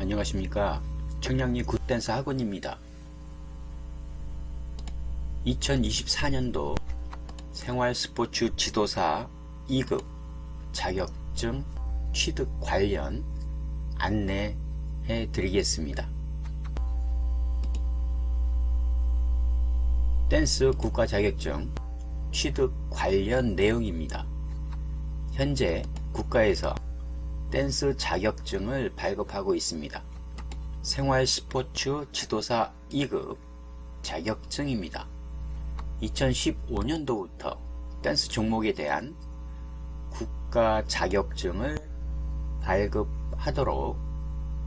안녕하십니까. 청량리 굿댄스 학원입니다. 2024년도 생활스포츠 지도사 2급 자격증 취득 관련 안내해 드리겠습니다. 댄스 국가 자격증 취득 관련 내용입니다. 현재 국가에서 댄스 자격증을 발급하고 있습니다. 생활스포츠 지도사 2급 자격증입니다. 2015년도부터 댄스 종목에 대한 국가 자격증을 발급하도록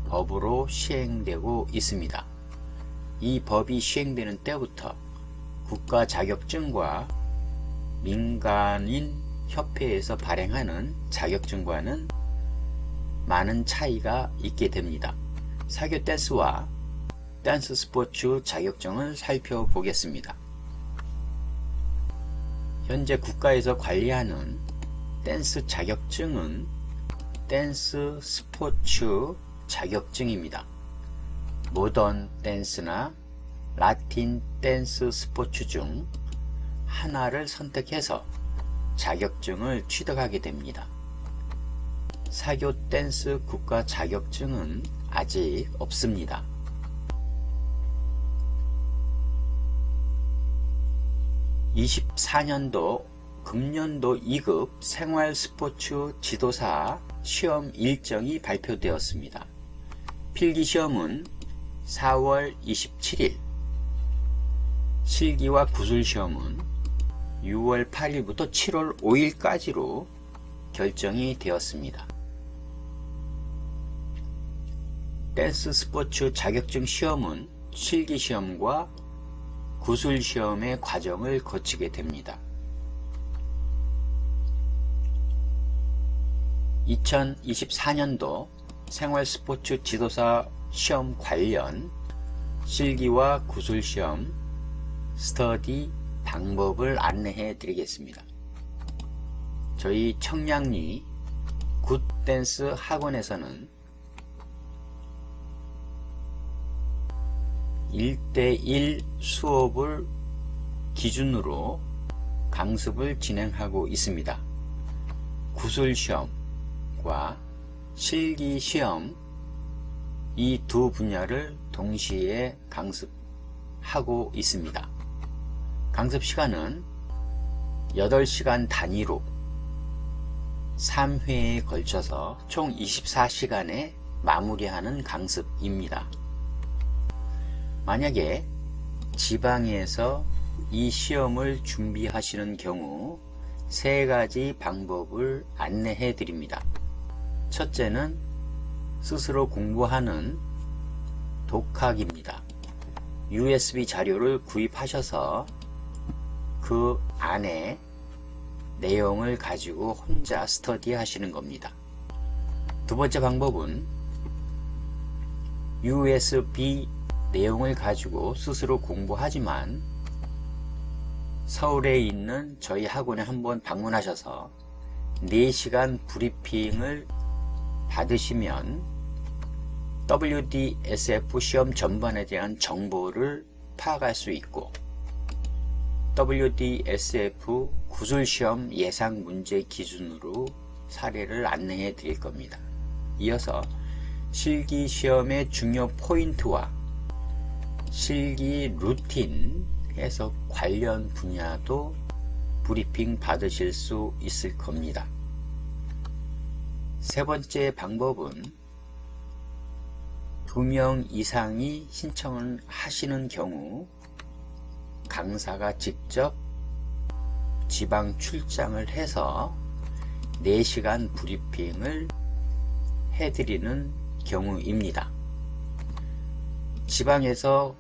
법으로 시행되고 있습니다. 이 법이 시행되는 때부터 국가 자격증과 민간인 협회에서 발행하는 자격증과는 많은 차이가 있게 됩니다. 사교 댄스와 댄스 스포츠 자격증을 살펴보겠습니다. 현재 국가에서 관리하는 댄스 자격증은 댄스 스포츠 자격증입니다. 모던 댄스나 라틴 댄스 스포츠 중 하나를 선택해서 자격증을 취득하게 됩니다. 사교 댄스 국가 자격증은 아직 없습니다. (2024년도) 금년도 2급 생활스포츠 지도사 시험 일정이 발표되었습니다. 필기시험은 4월 27일, 실기와 구술시험은 6월 8일부터 7월 5일까지로 결정이 되었습니다. 댄스 스포츠 자격증 시험은 실기시험과 구술시험의 과정을 거치게 됩니다. 2024년도 생활스포츠 지도사 시험 관련 실기와 구술시험 스터디 방법을 안내해 드리겠습니다. 저희 청량리 굿댄스 학원에서는 1:1 수업을 기준으로 강습을 진행하고 있습니다. 구술시험과 실기시험 이 두 분야를 동시에 강습하고 있습니다. 강습 시간은 8시간 단위로 3회에 걸쳐서 총 24시간에 마무리하는 강습입니다. 만약에 지방에서 이 시험을 준비하시는 경우 3가지 방법을 안내해 드립니다. 첫째는 스스로 공부하는 독학입니다. USB 자료를 구입하셔서 그 안에 내용을 가지고 혼자 스터디 하시는 겁니다. 두 번째 방법은 USB 내용을 가지고 스스로 공부하지만 서울에 있는 저희 학원에 한번 방문하셔서 4시간 브리핑을 받으시면 WDSF 시험 전반에 대한 정보를 파악할 수 있고 WDSF 구술시험 예상 문제 기준으로 사례를 안내해 드릴 겁니다. 이어서 실기시험의 중요 포인트와 실기 루틴 해석 관련 분야도 브리핑 받으실 수 있을 겁니다. 세 번째 방법은 2명 이상이 신청을 하시는 경우 강사가 직접 지방 출장을 해서 4시간 브리핑을 해드리는 경우입니다. 지방에서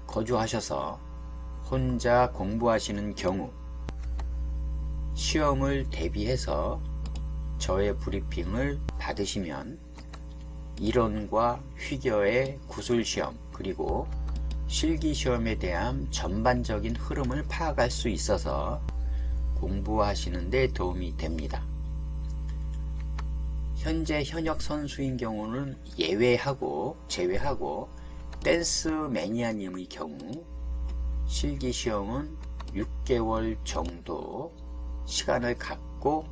거주하셔서 혼자 공부하시는 경우 시험을 대비해서 저의 브리핑을 받으시면 이론과 휘겨의 구술시험 그리고 실기시험에 대한 전반적인 흐름을 파악할 수 있어서 공부하시는 데 도움이 됩니다. 현재 현역 선수인 경우는 제외하고 댄스 매니아님의 경우 실기 시험은 6개월 정도 시간을 갖고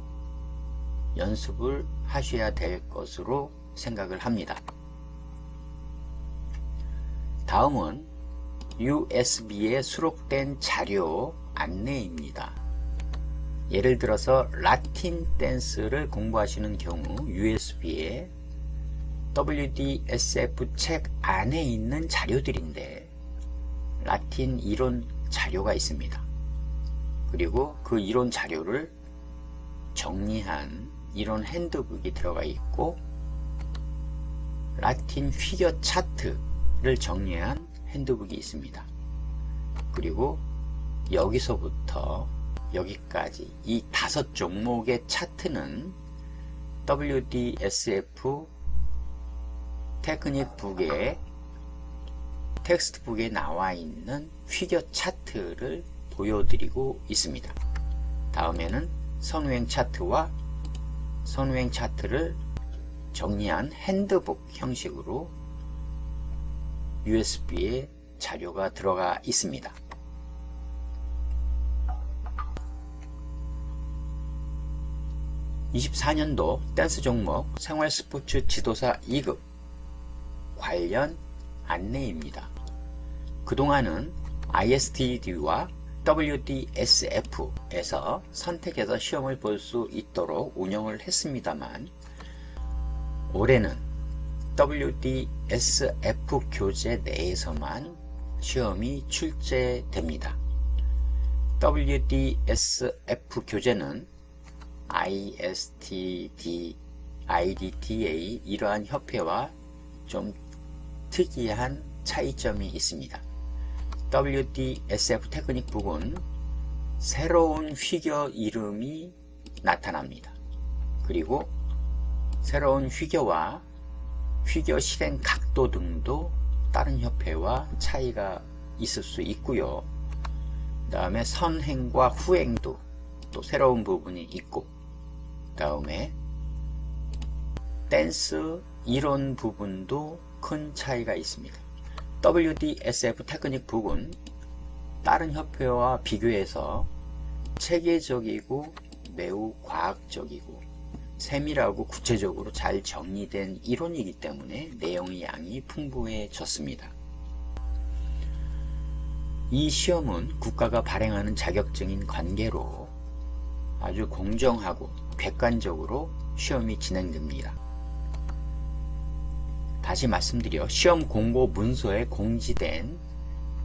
연습을 하셔야 될 것으로 생각을 합니다. 다음은 USB에 수록된 자료 안내입니다. 예를 들어서 라틴 댄스를 공부하시는 경우 USB에 WDSF 책 안에 있는 자료들인데 라틴 이론 자료가 있습니다. 그리고 그 이론 자료를 정리한 이론 핸드북이 들어가 있고 라틴 피겨 차트를 정리한 핸드북이 있습니다. 그리고 여기서부터 여기까지 이 5종목의 차트는 WDSF 테크닉북의 텍스트북에 나와 있는 피겨 차트를 보여드리고 있습니다. 다음에는 선우행 차트와 선우행 차트를 정리한 핸드북 형식으로 USB에 자료가 들어가 있습니다. (2024년도) 댄스 종목 생활스포츠 지도사 2급 관련 안내입니다. 그동안은 ISTD와 WDSF에서 선택해서 시험을 볼 수 있도록 운영을 했습니다만 올해는 WDSF 교재 내에서만 시험이 출제됩니다. WDSF 교재는 IDTA 이러한 협회와 좀 특이한 차이점이 있습니다. WDSF 테크닉북은 새로운 휘겨 이름이 나타납니다. 그리고 새로운 휘겨와 휘겨 실행 각도 등도 다른 협회와 차이가 있을 수 있고요. 그 다음에 선행과 후행도 또 새로운 부분이 있고, 그 다음에 댄스 이론 부분도 큰 차이가 있습니다. WDSF 테크닉북은 다른 협회와 비교해서 체계적이고 매우 과학적이고 세밀하고 구체적으로 잘 정리된 이론이기 때문에 내용의 양이 풍부해졌습니다. 이 시험은 국가가 발행하는 자격증인 관계로 아주 공정하고 객관적으로 시험이 진행됩니다. 다시 말씀드려 시험 공고 문서에 공지된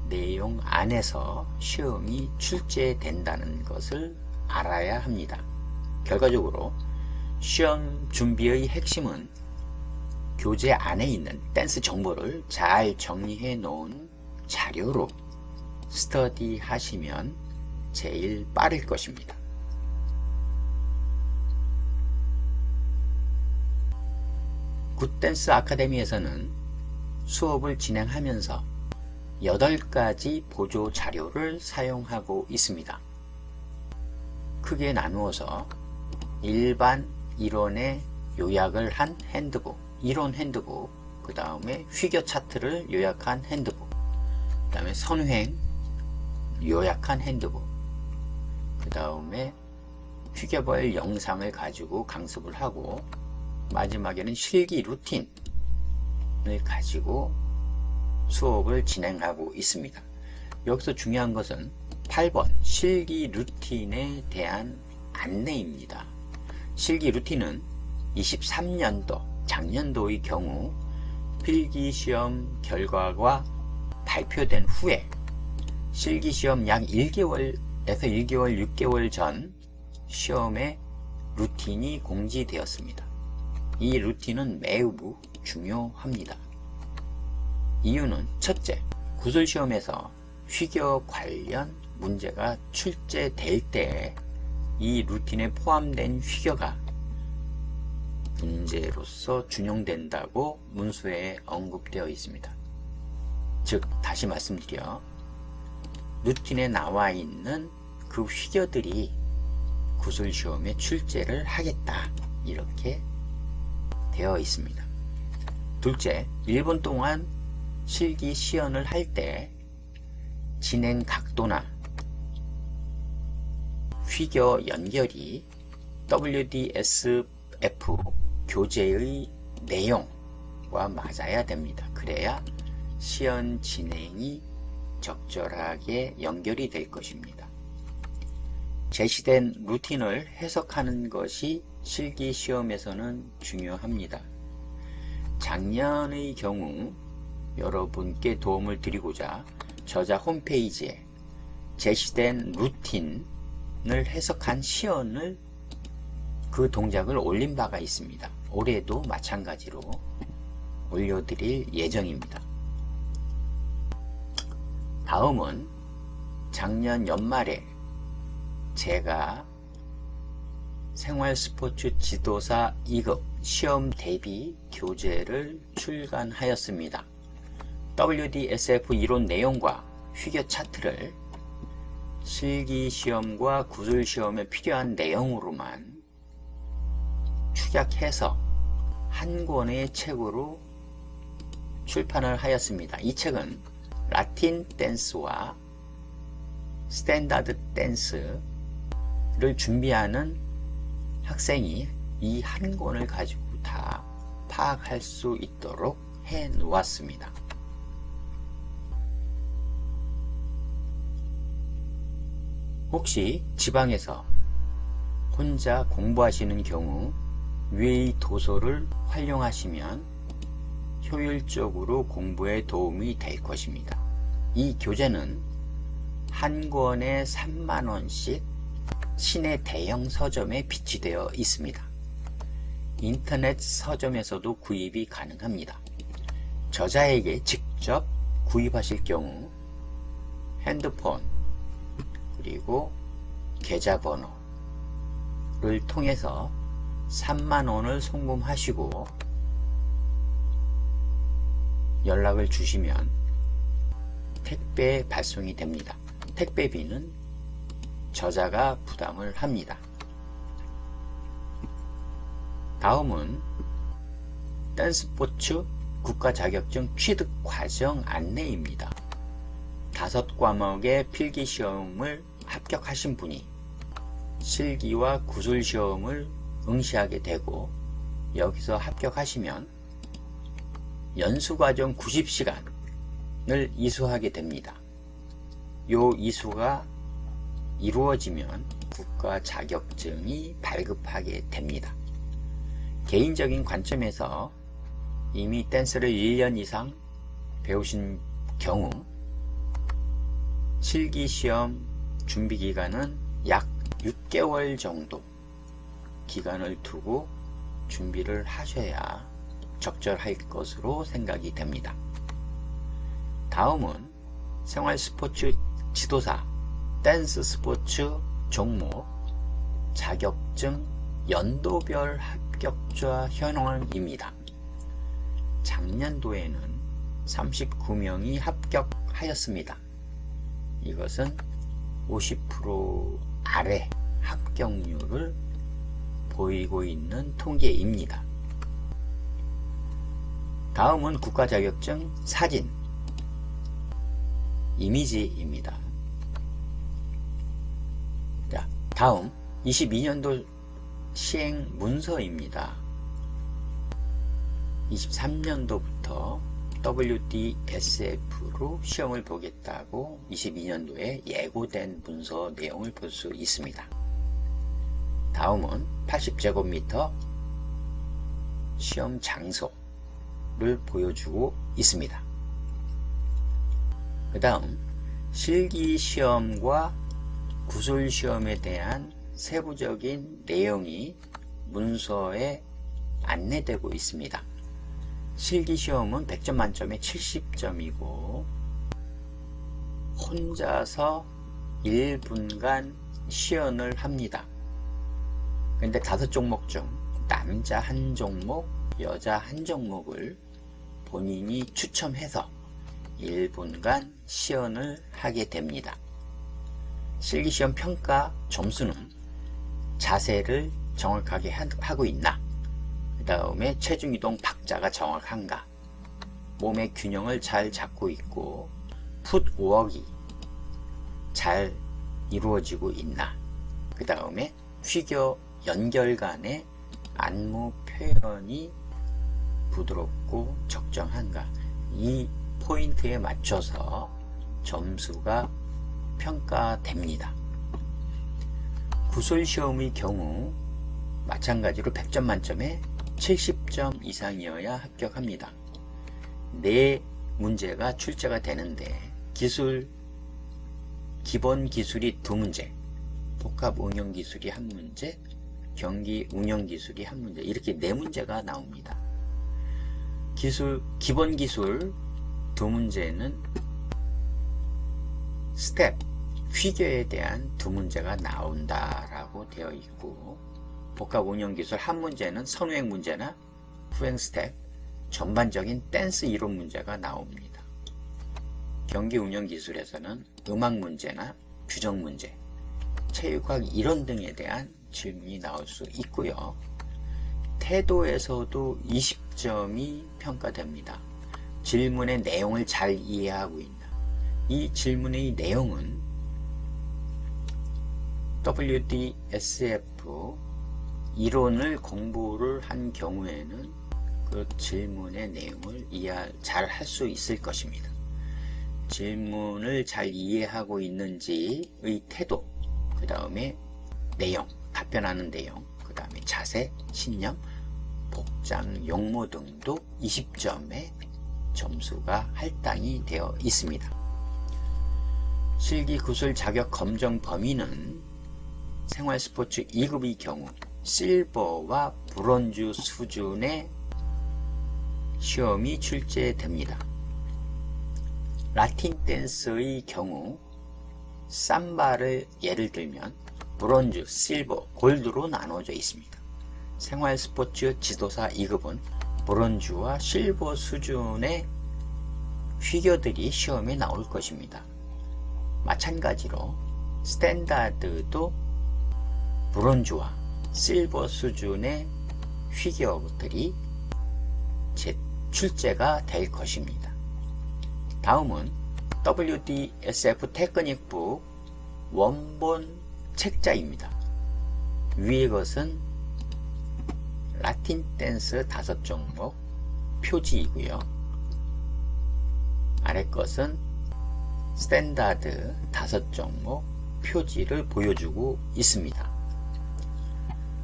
내용 안에서 시험이 출제된다는 것을 알아야 합니다. 결과적으로 시험 준비의 핵심은 교재 안에 있는 댄스 정보를 잘 정리해 놓은 자료로 스터디 하시면 제일 빠를 것입니다. 굿댄스 아카데미에서는 수업을 진행하면서 8가지 보조 자료를 사용하고 있습니다. 크게 나누어서 일반 이론의 요약을 한 핸드북, 이론 핸드북, 그 다음에 휘겨 차트를 요약한 핸드북, 그 다음에 선행 요약한 핸드북, 그 다음에 휘겨볼 영상을 가지고 강습을 하고 마지막에는 실기 루틴을 가지고 수업을 진행하고 있습니다. 여기서 중요한 것은 8번 실기 루틴에 대한 안내입니다. 실기 루틴은 23년도 작년도의 경우 필기시험 결과가 발표된 후에 실기시험 약 1개월에서 1개월 6개월 전 시험의 루틴이 공지되었습니다. 이 루틴은 매우 중요합니다. 이유는 첫째, 구술시험에서 휘겨 관련 문제가 출제될 때 이 루틴에 포함된 휘겨가 문제로서 준용된다고 문서에 언급되어 있습니다. 즉, 다시 말씀드려 루틴에 나와 있는 그 휘겨들이 구술시험에 출제를 하겠다, 이렇게 되어 있습니다. 둘째, 1분 동안 실기 시연을 할 때 진행 각도나 휘겨 연결이 WDSF 교재의 내용과 맞아야 됩니다. 그래야 시연 진행이 적절하게 연결이 될 것입니다. 제시된 루틴을 해석하는 것이 실기 시험에서는 중요합니다. 작년의 경우 여러분께 도움을 드리고자 저자 홈페이지에 제시된 루틴을 해석한 시연을 그 동작을 올린 바가 있습니다. 올해도 마찬가지로 올려드릴 예정입니다. 다음은 작년 연말에 제가 생활스포츠 지도사 2급 시험 대비 교재를 출간하였습니다. WDSF 이론 내용과 휘겨 차트를 실기시험과 구술시험에 필요한 내용으로만 축약해서 한 권의 책으로 출판을 하였습니다. 이 책은 라틴 댄스와 스탠다드 댄스를 준비하는 학생이 이 한 권을 가지고 다 파악할 수 있도록 해 놓았습니다. 혹시 지방에서 혼자 공부하시는 경우 위의 도서를 활용하시면 효율적으로 공부에 도움이 될 것입니다. 이 교재는 한 권에 3만원씩 시내 대형 서점에 비치되어 있습니다. 인터넷 서점에서도 구입이 가능합니다. 저자에게 직접 구입하실 경우 핸드폰 그리고 계좌번호를 통해서 3만원을 송금하시고 연락을 주시면 택배 발송이 됩니다. 택배비는 저자가 부담을 합니다. 다음은 댄스포츠 국가자격증 취득 과정 안내입니다. 5과목의 필기시험을 합격하신 분이 실기와 구술시험을 응시하게 되고 여기서 합격하시면 연수과정 90시간을 이수하게 됩니다. 요 이수가 이루어지면 국가 자격증이 발급하게 됩니다. 개인적인 관점에서 이미 댄스를 1년 이상 배우신 경우 실기시험 준비기간은 약 6개월 정도 기간을 두고 준비를 하셔야 적절할 것으로 생각이 됩니다. 다음은 생활스포츠 지도사 댄스 스포츠 종목 자격증 연도별 합격자 현황입니다. 작년도에는 39명이 합격하였습니다. 이것은 50% 아래 합격률을 보이고 있는 통계입니다. 다음은 국가자격증 사진 이미지입니다. 자, 다음 22년도 시행 문서입니다. 23년도부터 WDSF로 시험을 보겠다고 22년도에 예고된 문서 내용을 볼 수 있습니다. 다음은 80제곱미터 시험 장소를 보여주고 있습니다. 그 다음 실기시험과 구술시험에 대한 세부적인 내용이 문서에 안내되고 있습니다. 실기시험은 100점 만점에 70점이고 혼자서 1분간 시연을 합니다. 근데 5종목 중 남자 한 종목, 여자 한 종목을 본인이 추첨해서 1분간 시연을 하게 됩니다. 실기시험 평가 점수는 자세를 정확하게 하고 있나, 그 다음에 체중이동 박자가 정확한가, 몸의 균형을 잘 잡고 있고 풋워크가 잘 이루어지고 있나, 그 다음에 휘겨 연결 간의 안무 표현이 부드럽고 적정한가, 이 포인트에 맞춰서 점수가 평가됩니다. 구술시험의 경우 마찬가지로 100점 만점에 70점 이상이어야 합격합니다. 4문제가 출제가 되는데 기본 기술이 2문제, 복합 응용 기술이 1문제, 경기 운영 기술이 1문제, 이렇게 4문제가 나옵니다. 기본 기술 2문제는 스텝, 휘겨에 대한 2문제가 나온다라고 되어 있고, 복합 운영 기술 1문제는 선후행 문제나 후행 스텝, 전반적인 댄스 이론 문제가 나옵니다. 경기 운영 기술에서는 음악 문제나 규정 문제, 체육학 이론 등에 대한 질문이 나올 수 있고요. 태도에서도 20점이 평가됩니다. 질문의 내용을 잘 이해하고 있나. 이 질문의 내용은 WDSF 이론을 공부를 한 경우에는 그 질문의 내용을 잘 할 수 있을 것입니다. 질문을 잘 이해하고 있는지의 태도, 그 다음에 내용, 답변하는 내용, 그 다음에 자세, 신념, 복장, 용모 등도 20점의 점수가 할당이 되어 있습니다. 실기구술 자격 검정 범위는 생활스포츠 2급의 경우 실버와 브론즈 수준의 시험이 출제됩니다. 라틴 댄스의 경우 삼바를 예를 들면 브론즈, 실버, 골드로 나눠져 있습니다. 생활스포츠 지도사 2급은 브론즈와 실버 수준의 휘겨들이 시험에 나올 것입니다. 마찬가지로 스탠다드도 브론즈와 실버 수준의 휘겨들이 출제가 될 것입니다. 다음은 WDSF 테크닉북 원본 책자입니다. 위의 것은 라틴 댄스 5종목 표지이고요. 아래 것은 스탠다드 5종목 표지를 보여주고 있습니다.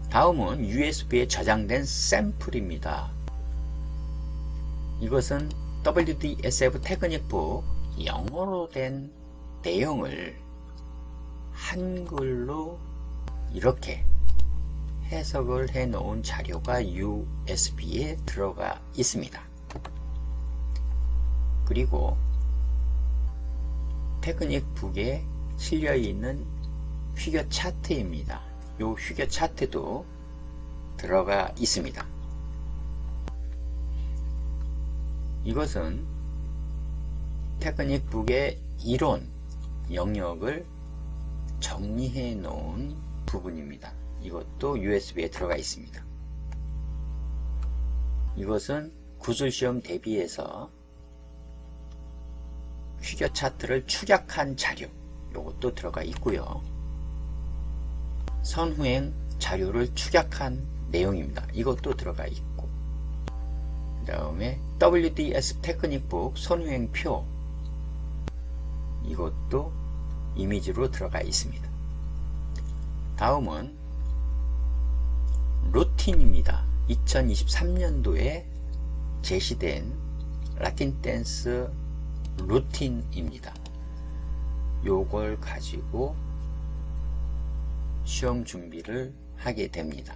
다음은 USB에 저장된 샘플입니다. 이것은 WDSF 테크닉북 영어로 된 내용을 한글로 이렇게 해석을 해 놓은 자료가 USB에 들어가 있습니다. 그리고 테크닉북에 실려 있는 휘겨 차트입니다. 이 휘겨 차트도 들어가 있습니다. 이것은 테크닉북의 이론 영역을 정리해 놓은 부분입니다. 이것도 USB에 들어가 있습니다. 이것은 구술시험 대비해서 휘겨 차트를 축약한 자료, 이것도 들어가 있고요. 선후행 자료를 축약한 내용입니다. 이것도 들어가 있고, 그 다음에 WDS 테크닉북 선후행표, 이것도 이미지로 들어가 있습니다. 다음은 루틴입니다. 2023년도에 제시된 라틴 댄스 루틴입니다. 요걸 가지고 시험 준비를 하게 됩니다.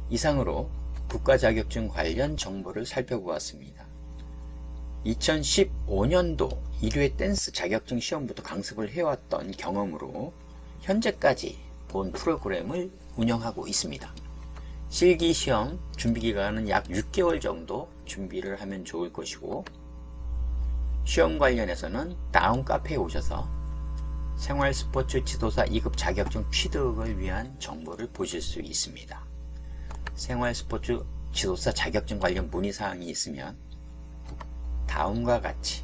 이상으로 국가자격증 관련 정보를 살펴보았습니다. 2015년도 1회 댄스 자격증 시험부터 강습을 해왔던 경험으로 현재까지 본 프로그램을 운영하고 있습니다. 실기시험 준비기간은 약 6개월 정도 준비를 하면 좋을 것이고, 시험 관련해서는 다운 카페에 오셔서 생활스포츠 지도사 2급 자격증 취득을 위한 정보를 보실 수 있습니다. 생활스포츠 지도사 자격증 관련 문의사항이 있으면 다음과 같이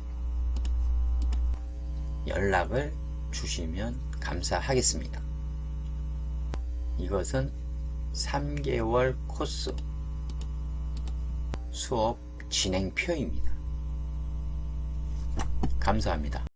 연락을 주시면 감사하겠습니다. 이것은 3개월 코스 수업 진행표입니다. 감사합니다.